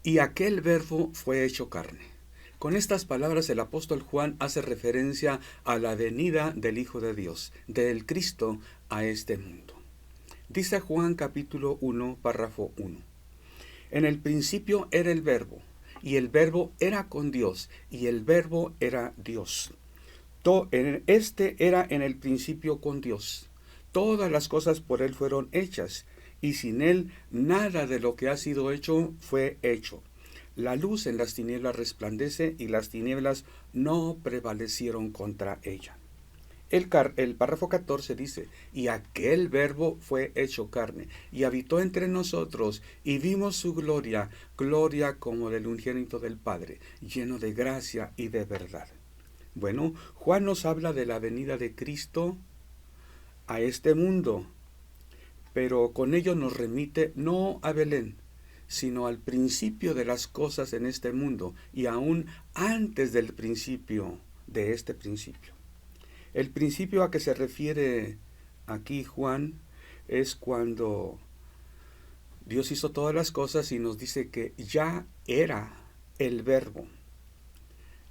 Y aquel verbo fue hecho carne. Con estas palabras el apóstol Juan hace referencia a la venida del Hijo de Dios, del Cristo, a este mundo. Dice Juan capítulo 1, párrafo 1. En el principio era el verbo, y el verbo era con Dios, y el verbo era Dios. Este era en el principio con Dios. Todas las cosas por él fueron hechas, y sin él nada de lo que ha sido hecho fue hecho. La luz en las tinieblas resplandece, y las tinieblas no prevalecieron contra ella. El párrafo 14 dice, y aquel verbo fue hecho carne, y habitó entre nosotros, y vimos su gloria, gloria como del unigénito del Padre, lleno de gracia y de verdad. Bueno, Juan nos habla de la venida de Cristo a este mundo, pero con ello nos remite no a Belén, sino al principio de las cosas en este mundo, y aún antes del principio de este principio. El principio a que se refiere aquí Juan es cuando Dios hizo todas las cosas y nos dice que ya era el verbo.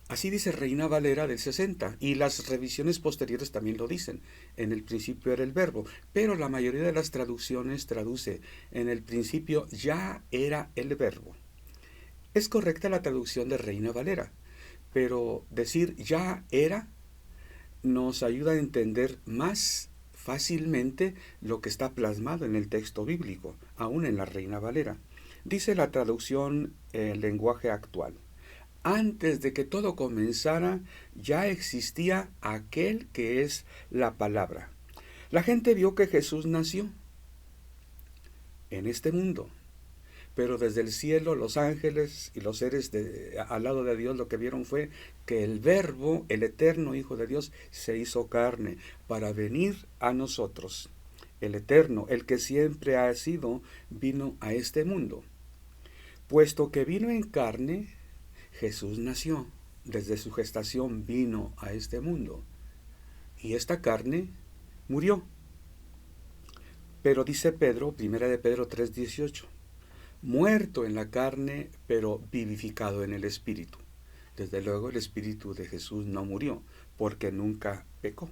Así dice Reina Valera del 60, y las revisiones posteriores también lo dicen. En el principio era el verbo, pero la mayoría de las traducciones traduce en el principio ya era el verbo. Es correcta la traducción de Reina Valera, pero decir ya era nos ayuda a entender más fácilmente lo que está plasmado en el texto bíblico, aún en la Reina Valera. Dice la traducción en lenguaje actual. Antes de que todo comenzara, ya existía aquel que es la palabra. La gente vio que Jesús nació en este mundo, pero desde el cielo los ángeles y los seres al lado de Dios lo que vieron fue que el Verbo, el eterno Hijo de Dios, se hizo carne para venir a nosotros. El eterno, el que siempre ha sido, vino a este mundo. Puesto que vino en carne, Jesús nació. Desde su gestación vino a este mundo. Y esta carne murió. Pero dice Pedro, 1 de Pedro 3:18, muerto en la carne, pero vivificado en el Espíritu. Desde luego el Espíritu de Jesús no murió, porque nunca pecó.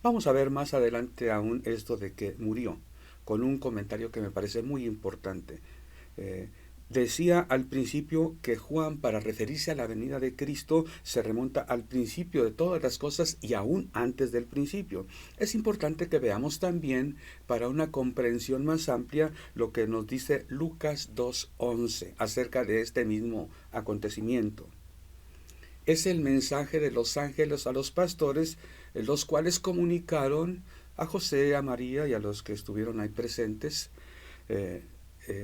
Vamos a ver más adelante aún esto de que murió, con un comentario que me parece muy importante. Decía al principio que Juan, para referirse a la venida de Cristo, se remonta al principio de todas las cosas y aún antes del principio. Es importante que veamos también, para una comprensión más amplia, lo que nos dice Lucas 2:11 acerca de este mismo acontecimiento. Es el mensaje de los ángeles a los pastores, los cuales comunicaron a José, a María y a los que estuvieron ahí presentes,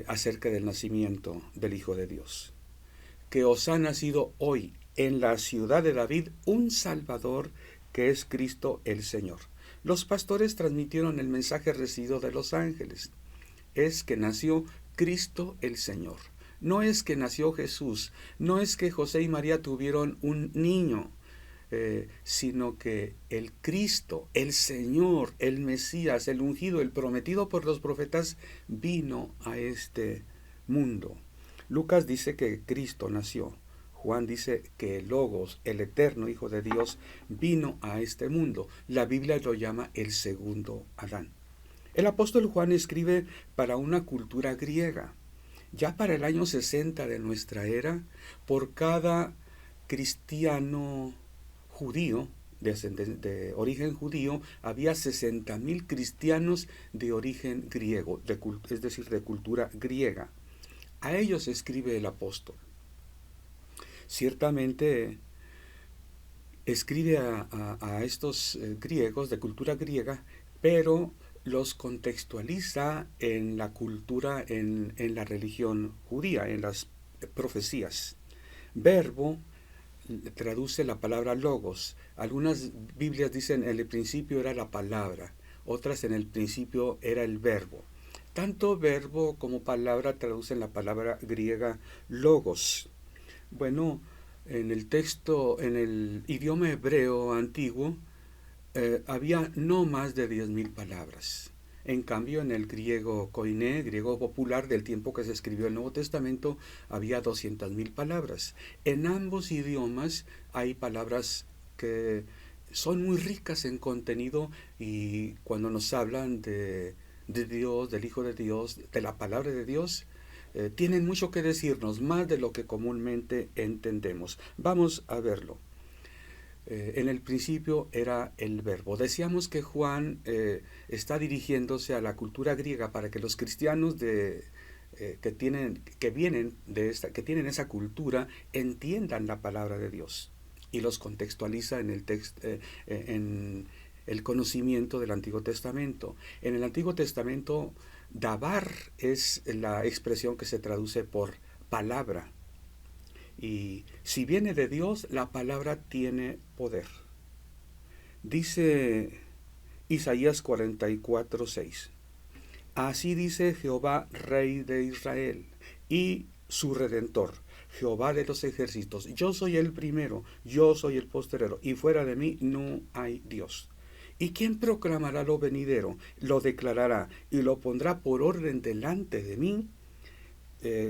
acerca del nacimiento del Hijo de Dios. Que os ha nacido hoy en la ciudad de David un Salvador, que es Cristo el Señor. Los pastores transmitieron el mensaje recibido de los ángeles. Es que nació Cristo el Señor. No es que nació Jesús, no es que José y María tuvieron un niño, sino que el Cristo, el Señor, el Mesías, el ungido, el prometido por los profetas, vino a este mundo. Lucas dice que Cristo nació. Juan dice que el Logos, el eterno Hijo de Dios, vino a este mundo. La Biblia lo llama el segundo Adán. El apóstol Juan escribe para una cultura griega. Ya para el año 60 de nuestra era, por cada cristiano judío, de origen judío, había 60,000 cristianos de origen griego, es decir, de cultura griega. A ellos escribe el apóstol. Ciertamente escribe a estos griegos de cultura griega, pero los contextualiza en la cultura, en la religión judía, en las profecías. Verbo traduce la palabra logos. Algunas Biblias dicen en el principio era la palabra, otras en el principio era el verbo. Tanto verbo como palabra traducen la palabra griega logos. Bueno, en el texto, en el idioma hebreo antiguo, había no más de 10,000 palabras. En cambio, en el griego koiné, griego popular del tiempo que se escribió el Nuevo Testamento, había 200.000 palabras. En ambos idiomas hay palabras que son muy ricas en contenido, y cuando nos hablan de Dios, del Hijo de Dios, de la palabra de Dios, tienen mucho que decirnos, más de lo que comúnmente entendemos. Vamos a verlo. En el principio era el verbo. Decíamos que Juan está dirigiéndose a la cultura griega para que los cristianos que vienen de que tienen esa cultura entiendan la palabra de Dios, y los contextualiza en el en el conocimiento del Antiguo Testamento. En el Antiguo Testamento, dabar es la expresión que se traduce por palabra. Y si viene de Dios, la palabra tiene poder. Dice Isaías 44:6. Así dice Jehová, Rey de Israel, y su Redentor, Jehová de los ejércitos: yo soy el primero, yo soy el postrero, y fuera de mí no hay Dios. ¿Y quién proclamará lo venidero? Lo declarará y lo pondrá por orden delante de mí,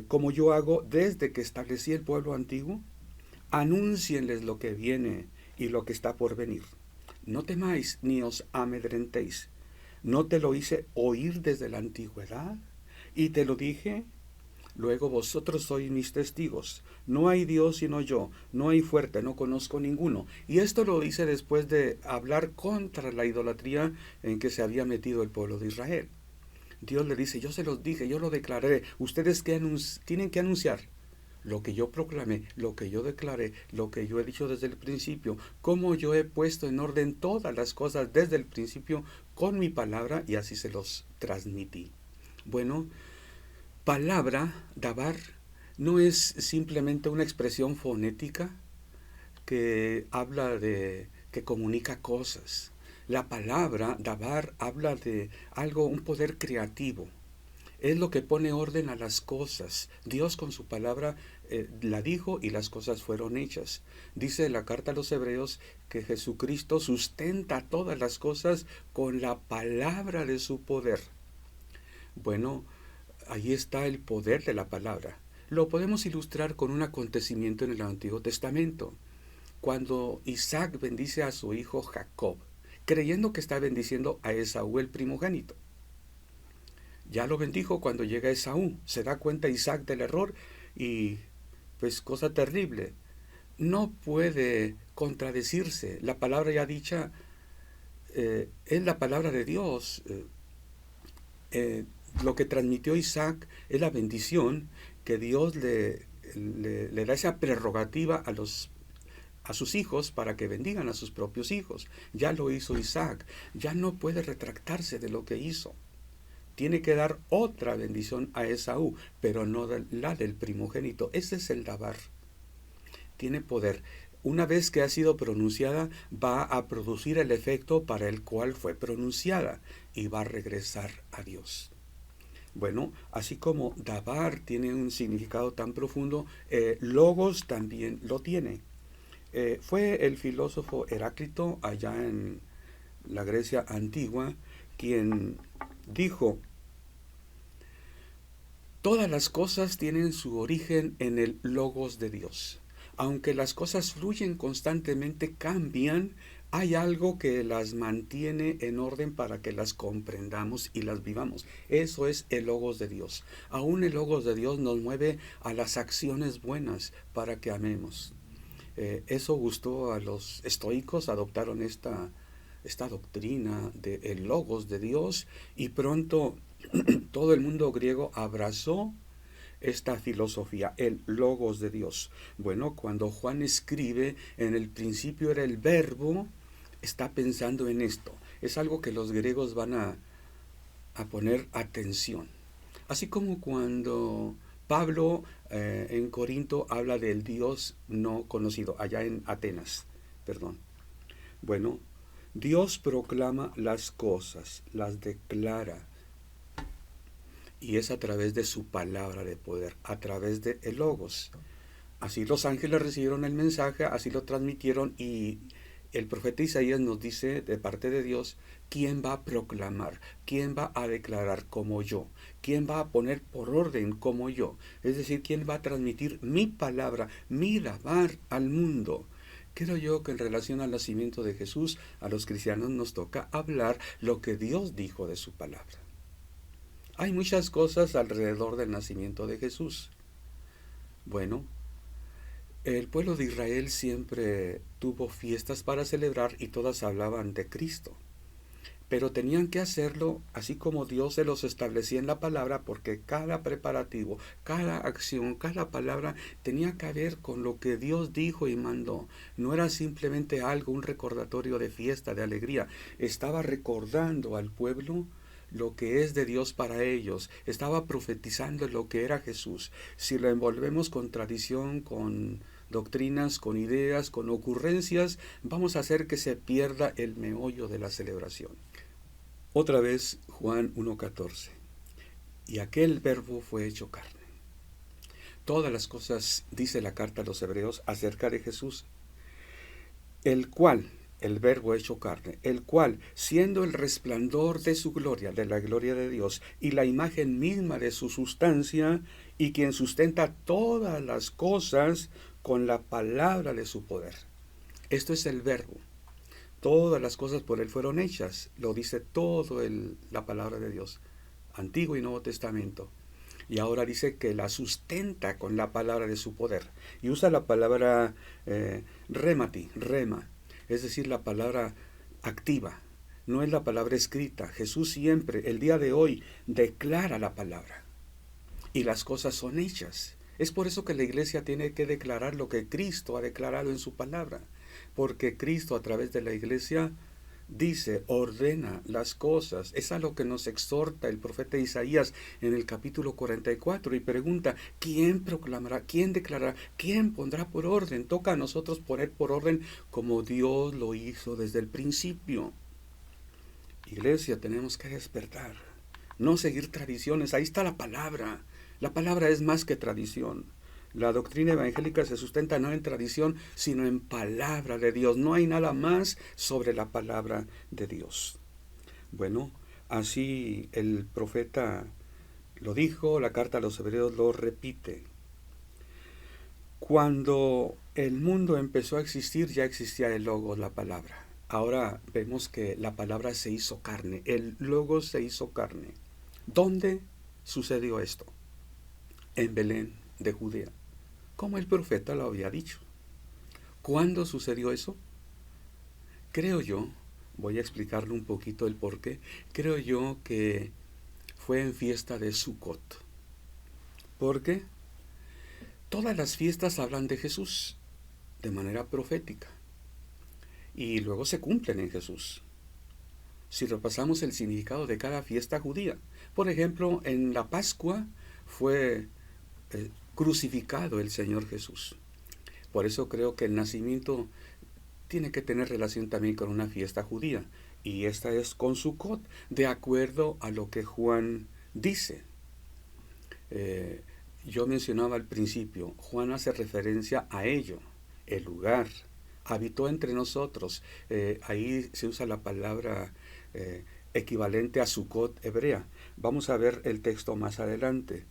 como yo hago desde que establecí el pueblo antiguo. Anúncienles lo que viene y lo que está por venir. No temáis ni os amedrentéis. ¿No te lo hice oír desde la antigüedad? Y te lo dije. Luego vosotros sois mis testigos. No hay Dios sino yo, no hay fuerte, no conozco ninguno. Y esto lo dice después de hablar contra la idolatría en que se había metido el pueblo de Israel. Dios le dice: yo se los dije, yo lo declaré. Ustedes tienen que anunciar lo que yo proclamé, lo que yo declaré, lo que yo he dicho desde el principio, cómo yo he puesto en orden todas las cosas desde el principio con mi palabra, y así se los transmití. Bueno, palabra, dabar, no es simplemente una expresión fonética que habla que comunica cosas. La palabra, dabar, habla de algo, un poder creativo. Es lo que pone orden a las cosas. Dios con su palabra la dijo y las cosas fueron hechas. Dice la carta a los Hebreos que Jesucristo sustenta todas las cosas con la palabra de su poder. Bueno, ahí está el poder de la palabra. Lo podemos ilustrar con un acontecimiento en el Antiguo Testamento. Cuando Isaac bendice a su hijo Jacob, creyendo que está bendiciendo a Esaú, el primogénito. Ya lo bendijo. Cuando llega Esaú, se da cuenta Isaac del error y, pues, cosa terrible, no puede contradecirse. La palabra ya dicha es la palabra de Dios. Lo que transmitió Isaac es la bendición que Dios le da esa prerrogativa a sus hijos para que bendigan a sus propios hijos. Ya lo hizo Isaac. Ya no puede retractarse de lo que hizo. Tiene que dar otra bendición a Esaú, pero no la del primogénito. Ese es el dabar. Tiene poder. Una vez que ha sido pronunciada, va a producir el efecto para el cual fue pronunciada y va a regresar a Dios. Bueno, así como dabar tiene un significado tan profundo, logos también lo tiene. Fue el filósofo Heráclito, allá en la Grecia antigua, quien dijo: todas las cosas tienen su origen en el logos de Dios. Aunque las cosas fluyen constantemente, cambian, hay algo que las mantiene en orden para que las comprendamos y las vivamos. Eso es el logos de Dios. Aún el logos de Dios nos mueve a las acciones buenas para que amemos. Eso gustó a los estoicos. Adoptaron esta doctrina del logos de Dios, y pronto todo el mundo griego abrazó esta filosofía, el logos de Dios. Bueno, cuando Juan escribe, en el principio era el verbo, está pensando en esto. Es algo que los griegos van a poner atención. Así como cuando Pablo en Corinto habla del Dios no conocido, allá en Atenas, perdón. Bueno, Dios proclama las cosas, las declara, y es a través de su palabra de poder, a través de el logos. Así los ángeles recibieron el mensaje, así lo transmitieron, y El profeta Isaías nos dice de parte de Dios quién va a proclamar, quién va a declarar como yo, quién va a poner por orden como yo, es decir, quién va a transmitir mi palabra, mi lavar al mundo. Creo yo que en relación al nacimiento de Jesús, a los cristianos nos toca hablar lo que Dios dijo de su palabra. Hay muchas cosas alrededor del nacimiento de Jesús. Bueno, el pueblo de Israel siempre tuvo fiestas para celebrar y todas hablaban de Cristo. Pero tenían que hacerlo así como Dios se los establecía en la palabra, porque cada preparativo, cada acción, cada palabra tenía que ver con lo que Dios dijo y mandó. No era simplemente algo, un recordatorio de fiesta, de alegría. Estaba recordando al pueblo lo que es de Dios para ellos. Estaba profetizando lo que era Jesús. Si lo envolvemos con tradición, con doctrinas, con ideas, con ocurrencias, vamos a hacer que se pierda el meollo de la celebración. Otra vez Juan 1:14. Y aquel verbo fue hecho carne. Todas las cosas, dice la carta a los hebreos acerca de Jesús, el cual, el verbo hecho carne, el cual, siendo el resplandor de su gloria, de la gloria de Dios, y la imagen misma de su sustancia, y quien sustenta todas las cosas con la palabra de su poder. Esto es el verbo. Todas las cosas por él fueron hechas, lo dice todo la palabra de Dios, Antiguo y Nuevo Testamento. Y ahora dice que la sustenta con la palabra de su poder. Y usa la palabra rema, es decir, la palabra activa. No es la palabra escrita. Jesús siempre, el día de hoy, declara la palabra. Y las cosas son hechas. Es por eso que la iglesia tiene que declarar lo que Cristo ha declarado en su palabra. Porque Cristo a través de la iglesia dice, ordena las cosas. Es a lo que nos exhorta el profeta Isaías en el capítulo 44 y pregunta, ¿quién proclamará? ¿Quién declarará? ¿Quién pondrá por orden? Toca a nosotros poner por orden como Dios lo hizo desde el principio. Iglesia, tenemos que despertar, no seguir tradiciones. Ahí está la palabra. La palabra es más que tradición. La doctrina evangélica se sustenta no en tradición, sino en palabra de Dios. No hay nada más sobre la palabra de Dios. Bueno, así el profeta lo dijo, la carta a los hebreos lo repite. Cuando el mundo empezó a existir, ya existía el logos, la palabra. Ahora vemos que la palabra se hizo carne, el logos se hizo carne. ¿Dónde sucedió esto? En Belén de Judea, como el profeta lo había dicho. ¿Cuándo sucedió eso? Creo yo, voy a explicarle un poquito el porqué, creo yo que fue en fiesta de Sucot. ¿Por qué? Todas las fiestas hablan de Jesús de manera profética y luego se cumplen en Jesús. Si repasamos el significado de cada fiesta judía, por ejemplo, en la Pascua fue crucificado el Señor Jesús. Por eso creo que el nacimiento tiene que tener relación también con una fiesta judía, y esta es con Sucot, de acuerdo a lo que Juan dice. Yo mencionaba al principio, Juan hace referencia a ello, el lugar, habitó entre nosotros. Ahí se usa la palabra equivalente a Sucot hebrea. Vamos a ver el texto más adelante.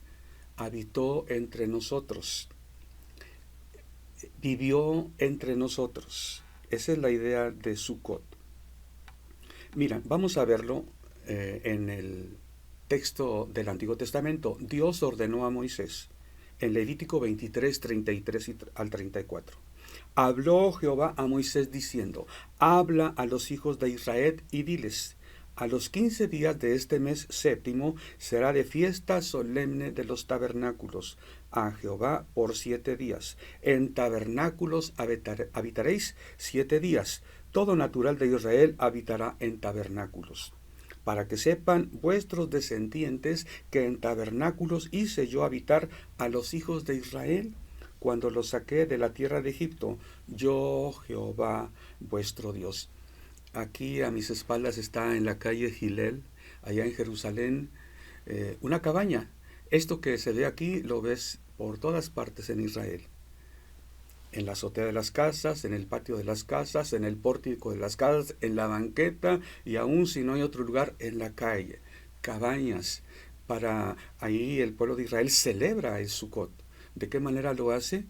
Habitó entre nosotros, vivió entre nosotros. Esa es la idea de Sucot. Mira, vamos a verlo en el texto del Antiguo Testamento. Dios ordenó a Moisés en Levítico 23, 33 al 34. Habló Jehová a Moisés diciendo, habla a los hijos de Israel y diles, a los 15 días de este mes séptimo será de fiesta solemne de los tabernáculos a Jehová por 7 días. En tabernáculos habitaréis 7 días. Todo natural de Israel habitará en tabernáculos. Para que sepan vuestros descendientes que en tabernáculos hice yo habitar a los hijos de Israel cuando los saqué de la tierra de Egipto, yo Jehová vuestro Dios. Aquí a mis espaldas está en la calle Gilel, allá en Jerusalén, una cabaña. Esto que se ve aquí lo ves por todas partes en Israel. En la azotea de las casas, en el patio de las casas, en el pórtico de las casas, en la banqueta y aún si no hay otro lugar, en la calle. Cabañas. Para ahí el pueblo de Israel celebra el Sukkot. ¿De qué manera lo hace?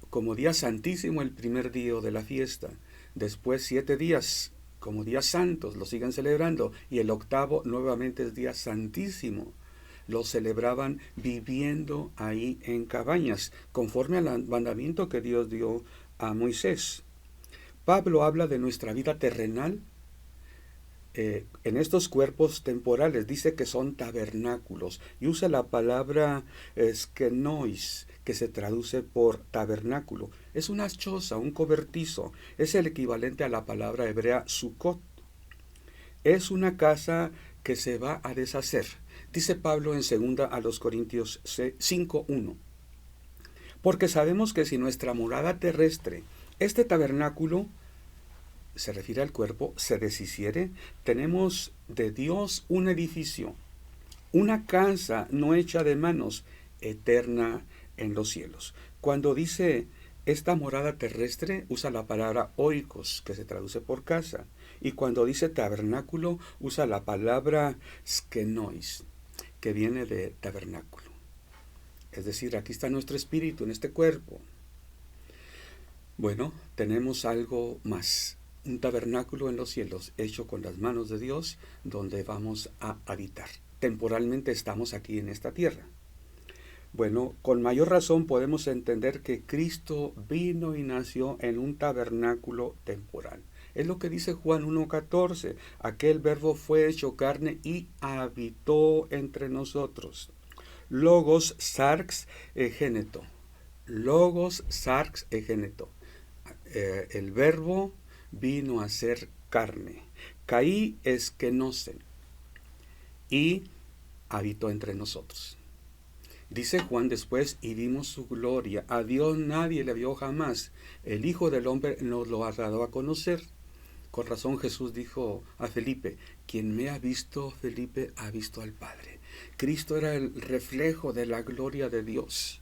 Como día santísimo el primer día de la fiesta. Después 7 días como días santos, lo siguen celebrando. Y el octavo nuevamente es día santísimo. Lo celebraban viviendo ahí en cabañas, conforme al mandamiento que Dios dio a Moisés. Pablo habla de nuestra vida terrenal en estos cuerpos temporales. Dice que son tabernáculos y usa la palabra skenois, que se traduce por tabernáculo. Es una choza, un cobertizo. Es el equivalente a la palabra hebrea sukkot. Es una casa que se va a deshacer. Dice Pablo en 2 a los Corintios 5:1. Porque sabemos que si nuestra morada terrestre, este tabernáculo, se refiere al cuerpo, se deshiciere, tenemos de Dios un edificio, una casa no hecha de manos, eterna en los cielos. Cuando dice esta morada terrestre, usa la palabra oikos, que se traduce por casa. Y cuando dice tabernáculo, usa la palabra skenois, que viene de tabernáculo. Es decir, aquí está nuestro espíritu en este cuerpo. Bueno, tenemos algo más. Un tabernáculo en los cielos, hecho con las manos de Dios, donde vamos a habitar. Temporalmente estamos aquí en esta tierra. Bueno, con mayor razón podemos entender que Cristo vino y nació en un tabernáculo temporal. Es lo que dice Juan 1:14. Aquel verbo fue hecho carne y habitó entre nosotros. Logos sarx egéneto. Logos sarx egéneto. El verbo vino a ser carne. Caí eskenose y habitó entre nosotros. Dice Juan después, y vimos su gloria. A Dios nadie le vio jamás. El Hijo del Hombre nos lo ha dado a conocer. Con razón Jesús dijo a Felipe, quien me ha visto, Felipe, ha visto al Padre. Cristo era el reflejo de la gloria de Dios.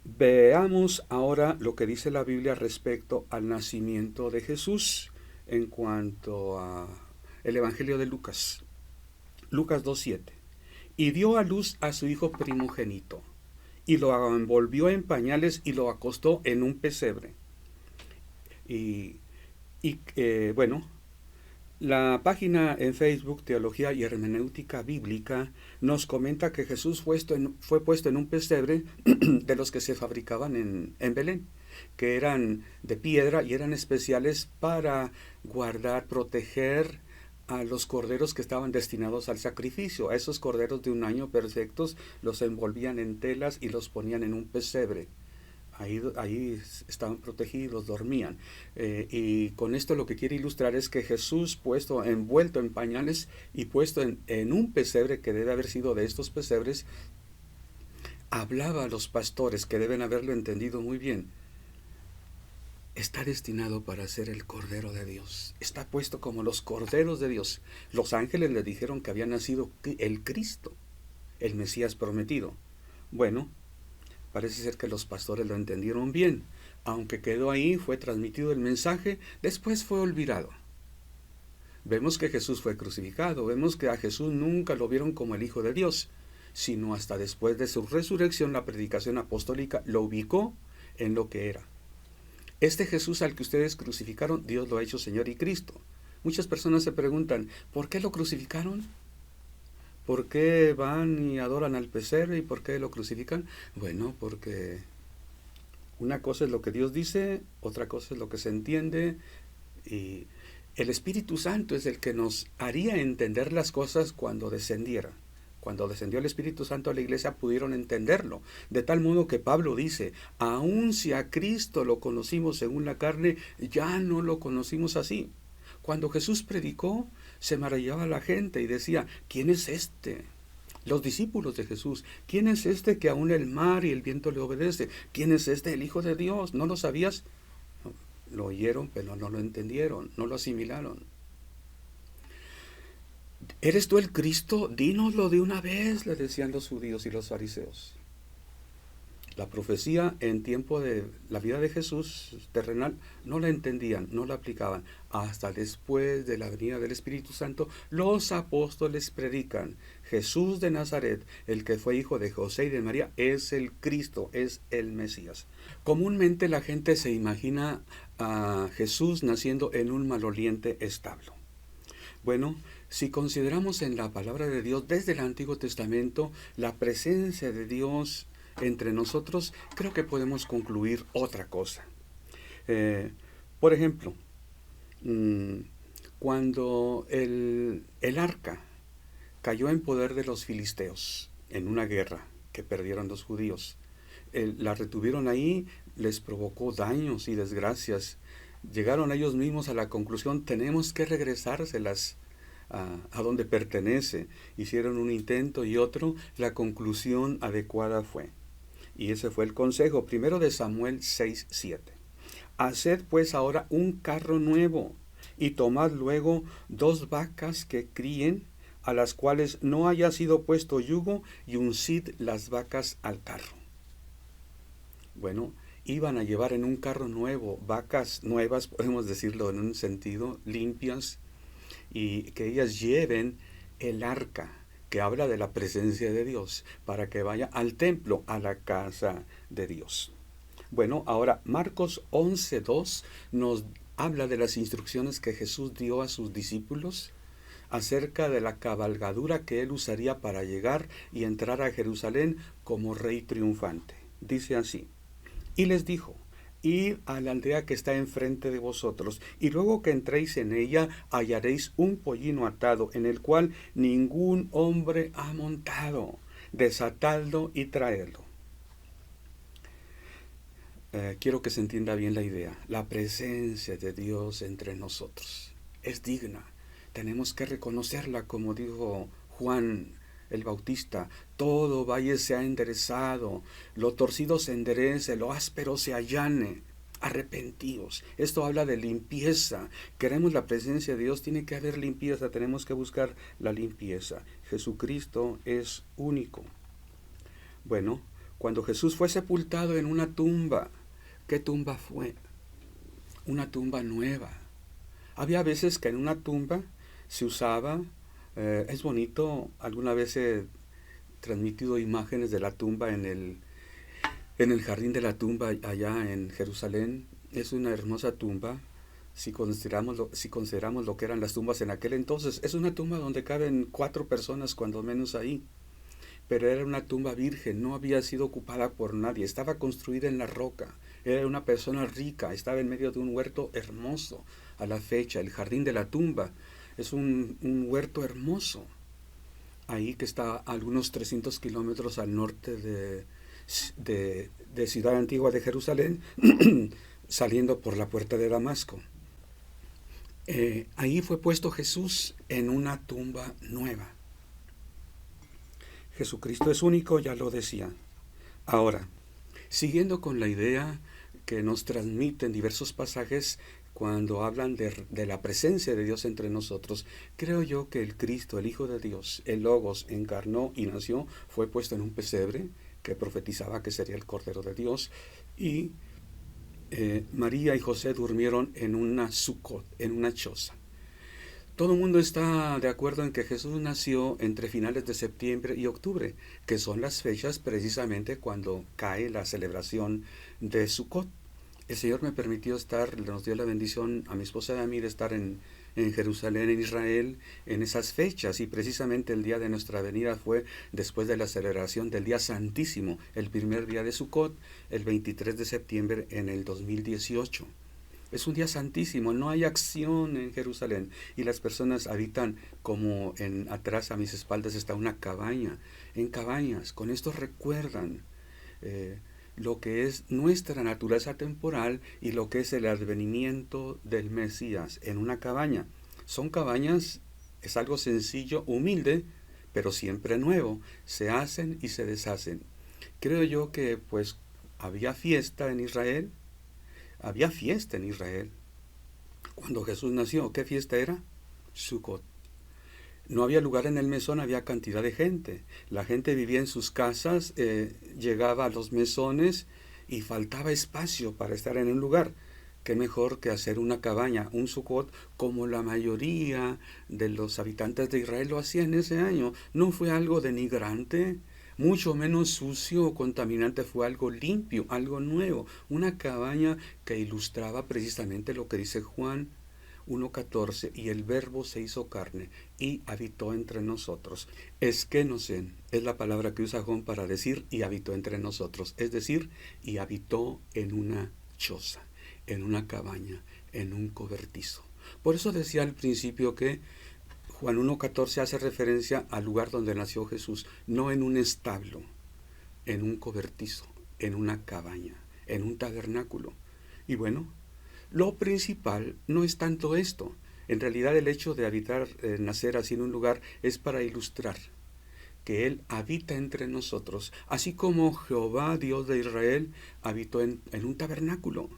Veamos ahora lo que dice la Biblia respecto al nacimiento de Jesús en cuanto a el Evangelio de Lucas. Lucas 2:7. Y dio a luz a su hijo primogénito, y lo envolvió en pañales y lo acostó en un pesebre. Bueno, la página en Facebook, Teología y Hermenéutica Bíblica, nos comenta que Jesús fue puesto en un pesebre de los que se fabricaban en Belén, que eran de piedra y eran especiales para guardar, proteger a los corderos que estaban destinados al sacrificio. A esos corderos de un año perfectos los envolvían en telas y los ponían en un pesebre. Ahí estaban protegidos, dormían. Y con esto lo que quiere ilustrar es que Jesús, envuelto en pañales y puesto en un pesebre que debe haber sido de estos pesebres, hablaba a los pastores, que deben haberlo entendido muy bien. Está destinado para ser el Cordero de Dios. Está puesto como los Corderos de Dios. Los ángeles le dijeron que había nacido el Cristo, el Mesías prometido. Bueno, parece ser que los pastores lo entendieron bien. Aunque quedó ahí, fue transmitido el mensaje, después fue olvidado. Vemos que Jesús fue crucificado, vemos que a Jesús nunca lo vieron como el Hijo de Dios, sino hasta después de su resurrección la predicación apostólica lo ubicó en lo que era. Este Jesús al que ustedes crucificaron, Dios lo ha hecho Señor y Cristo. Muchas personas se preguntan, ¿por qué lo crucificaron? ¿Por qué van y adoran al pesebre y por qué lo crucifican? Bueno, porque una cosa es lo que Dios dice, otra cosa es lo que se entiende, y el Espíritu Santo es el que nos haría entender las cosas cuando descendiera. Cuando descendió el Espíritu Santo a la iglesia pudieron entenderlo, de tal modo que Pablo dice, aun si a Cristo lo conocimos según la carne, ya no lo conocimos así. Cuando Jesús predicó, se maravillaba la gente y decía, ¿quién es este? Los discípulos de Jesús, ¿quién es este que aún el mar y el viento le obedece? ¿Quién es este, el Hijo de Dios? ¿No lo sabías? No, lo oyeron, pero no lo entendieron, no lo asimilaron. ¿Eres tú el Cristo? Dínoslo de una vez, le decían los judíos y los fariseos. La profecía en tiempo de la vida de Jesús terrenal no la entendían, no la aplicaban. Hasta después de la venida del Espíritu Santo, los apóstoles predican: Jesús de Nazaret, el que fue hijo de José y de María, es el Cristo, es el Mesías. Comúnmente la gente se imagina a Jesús naciendo en un maloliente establo. Bueno, si consideramos en la palabra de Dios desde el Antiguo Testamento la presencia de Dios entre nosotros, creo que podemos concluir otra cosa. Por ejemplo, cuando el arca cayó en poder de los filisteos en una guerra que perdieron los judíos, la retuvieron ahí, les provocó daños y desgracias. Llegaron ellos mismos a la conclusión: tenemos que regresárselas a donde pertenece. Hicieron un intento y otro. La conclusión adecuada fue, y ese fue el consejo, 1 de Samuel 6:7. Haced pues ahora un carro nuevo, y tomad luego 2 vacas que críen, a las cuales no haya sido puesto yugo, y uncid las vacas al carro. Bueno, iban a llevar en un carro nuevo vacas nuevas, podemos decirlo en un sentido, limpias, y que ellas lleven el arca, que habla de la presencia de Dios, para que vaya al templo, a la casa de Dios. Bueno, ahora Marcos 11:2 nos habla de las instrucciones que Jesús dio a sus discípulos acerca de la cabalgadura que él usaría para llegar y entrar a Jerusalén como rey triunfante. Dice así: y les dijo: id a la aldea que está enfrente de vosotros, y luego que entréis en ella hallaréis un pollino atado, en el cual ningún hombre ha montado. Desatadlo y traedlo. Quiero que se entienda bien la idea. La presencia de Dios entre nosotros es digna. Tenemos que reconocerla, como dijo Juan el Bautista: todo valle se ha enderezado, lo torcido se enderece, lo áspero se allane. Arrepentidos. Esto habla de limpieza. Queremos la presencia de Dios, tiene que haber limpieza, tenemos que buscar la limpieza. Jesucristo es único. Bueno, cuando Jesús fue sepultado en una tumba, ¿qué tumba fue? Una tumba nueva. Había veces que en una tumba se usaba, es bonito, alguna vez he transmitido imágenes de la tumba en el jardín de la tumba allá en Jerusalén. Es una hermosa tumba. Si consideramos lo que eran las tumbas en aquel entonces, es una tumba donde caben 4 personas cuando menos ahí. Pero era una tumba virgen, no había sido ocupada por nadie, estaba construida en la roca. Era una persona rica, estaba en medio de un huerto hermoso. A la fecha, el jardín de la tumba es un huerto hermoso, ahí que está a algunos 300 kilómetros al norte de Ciudad Antigua de Jerusalén, saliendo por la puerta de Damasco. Ahí fue puesto Jesús en una tumba nueva. Jesucristo es único, ya lo decía. Ahora, siguiendo con la idea que nos transmiten diversos pasajes cuando hablan de la presencia de Dios entre nosotros, creo yo que el Cristo, el Hijo de Dios, el Logos, encarnó y nació, fue puesto en un pesebre que profetizaba que sería el Cordero de Dios, y María y José durmieron en una sucot, en una choza. Todo el mundo está de acuerdo en que Jesús nació entre finales de septiembre y octubre, que son las fechas precisamente cuando cae la celebración de Sukkot. El Señor me permitió nos dio la bendición a mi esposa y a mí de estar en Jerusalén, en Israel, en esas fechas, y precisamente el día de nuestra venida fue después de la celebración del Día Santísimo, el primer día de Sukkot, el 23 de septiembre en el 2018. Es un día santísimo, no hay acción en Jerusalén, y las personas habitan, como atrás a mis espaldas está una cabaña, en cabañas. Con esto recuerdan lo que es nuestra naturaleza temporal y lo que es el advenimiento del Mesías en una cabaña. Son cabañas, es algo sencillo, humilde, pero siempre nuevo. Se hacen y se deshacen. Creo yo que pues había fiesta en Israel. Había fiesta en Israel. Cuando Jesús nació, ¿qué fiesta era? Sukkot. No había lugar en el mesón, había cantidad de gente. La gente vivía en sus casas, llegaba a los mesones y faltaba espacio para estar en un lugar. Qué mejor que hacer una cabaña, un Sucot, como la mayoría de los habitantes de Israel lo hacían ese año. No fue algo denigrante, mucho menos sucio o contaminante, fue algo limpio, algo nuevo. Una cabaña que ilustraba precisamente lo que dice Juan 1:14, y el Verbo se hizo carne y habitó entre nosotros. Esquenosen es la palabra que usa Juan para decir y habitó entre nosotros, es decir, y habitó en una choza, en una cabaña, en un cobertizo. Por eso decía al principio que Juan 1:14 hace referencia al lugar donde nació Jesús, no en un establo, en un cobertizo, en una cabaña, en un tabernáculo. Y bueno, lo principal no es tanto esto. En realidad el hecho de habitar, nacer así en un lugar, es para ilustrar que Él habita entre nosotros, así como Jehová, Dios de Israel, habitó en un tabernáculo.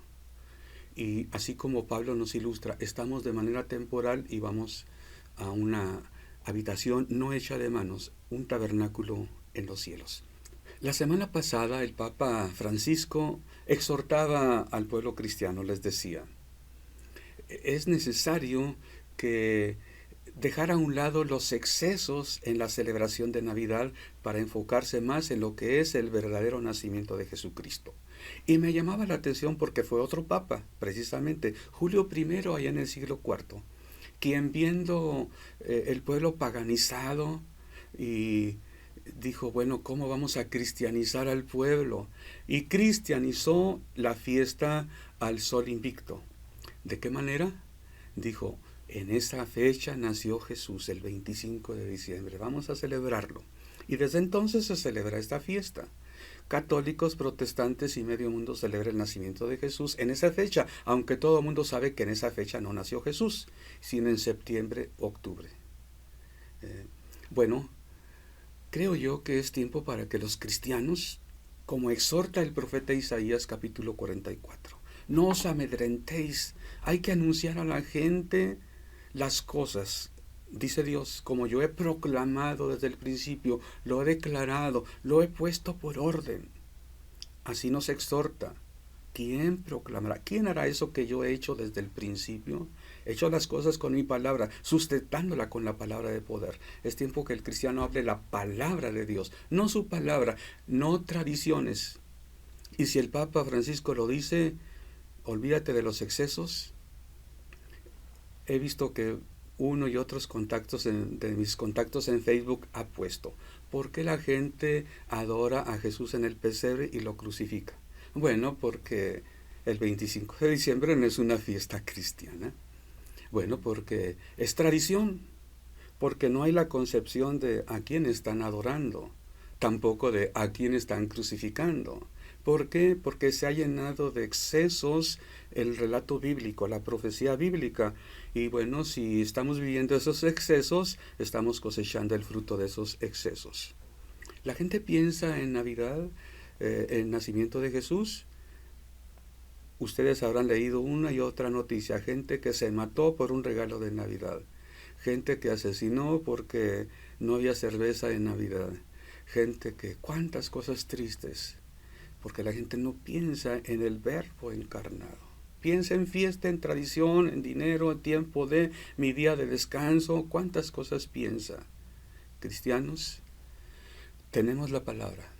Y así como Pablo nos ilustra, estamos de manera temporal y vamos a una habitación no hecha de manos, un tabernáculo en los cielos. La semana pasada el Papa Francisco exhortaba al pueblo cristiano, les decía, es necesario que dejar a un lado los excesos en la celebración de Navidad para enfocarse más en lo que es el verdadero nacimiento de Jesucristo. Y me llamaba la atención porque fue otro papa, precisamente, Julio I, allá en el siglo IV, quien viendo el pueblo paganizado y dijo, bueno, ¿cómo vamos a cristianizar al pueblo? Y cristianizó la fiesta al sol invicto. ¿De qué manera? Dijo, en esa fecha nació Jesús, el 25 de diciembre, vamos a celebrarlo. Y desde entonces se celebra esta fiesta. Católicos, protestantes y medio mundo celebra el nacimiento de Jesús en esa fecha, aunque todo el mundo sabe que en esa fecha no nació Jesús, sino en septiembre, octubre. Bueno, creo yo que es tiempo para que los cristianos, como exhorta el profeta Isaías capítulo 44, no os amedrentéis, hay que anunciar a la gente las cosas, dice Dios, como yo he proclamado desde el principio, lo he declarado, lo he puesto por orden. Así nos exhorta. ¿Quién proclamará? ¿Quién hará eso que yo he hecho desde el principio? He hecho las cosas con mi palabra, sustentándola con la palabra de poder. Es tiempo que el cristiano hable la palabra de Dios, no su palabra, no tradiciones. Y si el Papa Francisco lo dice, olvídate de los excesos. He visto que uno y otros contactos de mis contactos en Facebook ha puesto, ¿por qué la gente adora a Jesús en el pesebre y lo crucifica? Bueno, porque el 25 de diciembre no es una fiesta cristiana. Bueno, porque es tradición, porque no hay la concepción de a quién están adorando, tampoco de a quién están crucificando. ¿Por qué? Porque se ha llenado de excesos el relato bíblico, la profecía bíblica. Y bueno, si estamos viviendo esos excesos, estamos cosechando el fruto de esos excesos. La gente piensa en Navidad, el nacimiento de Jesús. Ustedes habrán leído una y otra noticia, gente que se mató por un regalo de Navidad, gente que asesinó porque no había cerveza en Navidad, gente que, cuántas cosas tristes, porque la gente no piensa en el Verbo encarnado. Piensa en fiesta, en tradición, en dinero, en tiempo de mi día de descanso, cuántas cosas piensa. Cristianos, tenemos la palabra.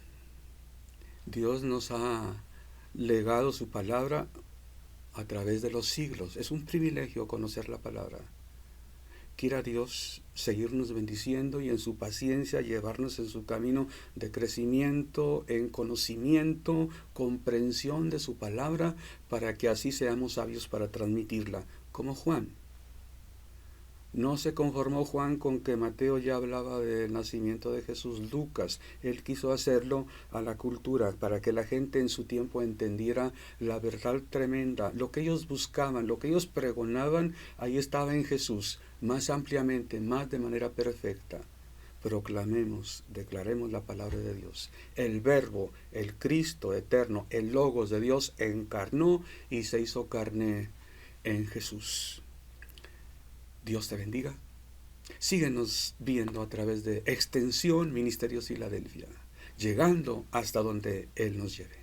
Dios nos ha legado su palabra a través de los siglos. Es un privilegio conocer la palabra. Quiera Dios seguirnos bendiciendo y en su paciencia llevarnos en su camino de crecimiento, en conocimiento, comprensión de su palabra, para que así seamos sabios para transmitirla, como Juan. No se conformó Juan con que Mateo ya hablaba del nacimiento de Jesús. Lucas, él quiso hacerlo a la cultura para que la gente en su tiempo entendiera la verdad tremenda. Lo que ellos buscaban, lo que ellos pregonaban, ahí estaba en Jesús, más ampliamente, más de manera perfecta. Proclamemos, declaremos la palabra de Dios. El Verbo, el Cristo eterno, el Logos de Dios encarnó y se hizo carne en Jesús. Dios te bendiga. Síguenos viendo a través de Extensión Ministerios Filadelfia, llegando hasta donde Él nos lleve.